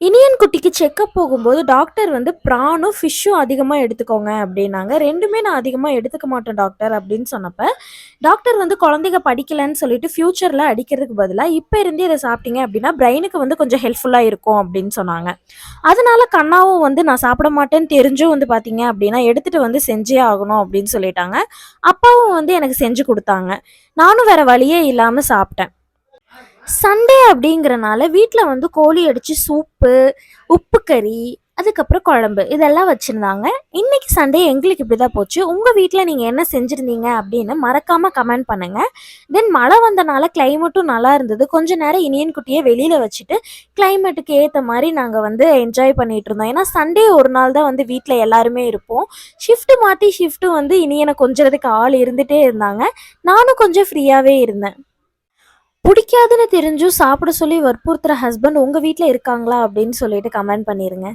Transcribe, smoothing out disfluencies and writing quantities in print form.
இனியன் குட்டிக்கு செக்கப் போகும்போது டாக்டர் வந்து ப்ரானும் ஃபிஷ்ஷும் அதிகமாக எடுத்துக்கோங்க அப்படின்னாங்க. ரெண்டுமே நான் அதிகமாக எடுத்துக்க மாட்டேன் டாக்டர் அப்படின்னு சொன்னப்ப, டாக்டர் வந்து குழந்தைங்க படிக்கலைன்னு சொல்லிட்டு ஃப்யூச்சரில் அடிக்கிறதுக்கு பதிலாக இப்போ இருந்தே இதை சாப்பிட்டீங்க அப்படின்னா பிரெயினுக்கு வந்து கொஞ்சம் ஹெல்ப்ஃபுல்லாக இருக்கும் அப்படின்னு சொன்னாங்க. அதனால கண்ணாவும் வந்து நான் சாப்பிட மாட்டேன்னு தெரிஞ்சும் வந்து பார்த்தீங்க அப்படின்னா எடுத்துகிட்டு வந்து செஞ்சே ஆகணும் அப்படின்னு சொல்லிட்டாங்க. அப்பாவும் வந்து எனக்கு செஞ்சு கொடுத்தாங்க. நானும் வேற வழியே இல்லாமல் சாப்பிட்டேன். சண்டே அப்படிங்கிறனால வீட்டில் வந்து கோழி அடித்து சூப்பு, உப்பு கறி, அதுக்கப்புறம் குழம்பு இதெல்லாம் வச்சுருந்தாங்க. இன்னைக்கு சண்டே எங்களுக்கு இப்படி தான் போச்சு. உங்கள் வீட்டில் நீங்கள் என்ன செஞ்சுருந்தீங்க அப்படின்னு மறக்காமல் கமெண்ட் பண்ணுங்கள். தென் மழை வந்தனால கிளைமேட்டும் நல்லா இருந்தது. கொஞ்ச நேரம் இனியன் குட்டியை வெளியில் வச்சுட்டு கிளைமேட்டுக்கு ஏற்ற மாதிரி நாங்கள் வந்து என்ஜாய் பண்ணிகிட்டு இருந்தோம். ஏன்னா சண்டே ஒரு நாள் தான் வந்து வீட்டில் எல்லாருமே இருப்போம். ஷிஃப்ட்டு மாற்றி ஷிஃப்ட்டு வந்து இனியனை கொஞ்சறதுக்கு ஆள் இருந்துகிட்டே இருந்தாங்க. நானும் கொஞ்சம் ஃப்ரீயாகவே இருந்தேன். பிடிக்காதுன்னு தெரிஞ்சும் சாப்பிட சொல்லி வற்புறுத்துற ஹஸ்பண்ட் உங்கள் வீட்டில் இருக்காங்களா அப்படின்னு சொல்லிட்டு கமெண்ட் பண்ணிடுங்க.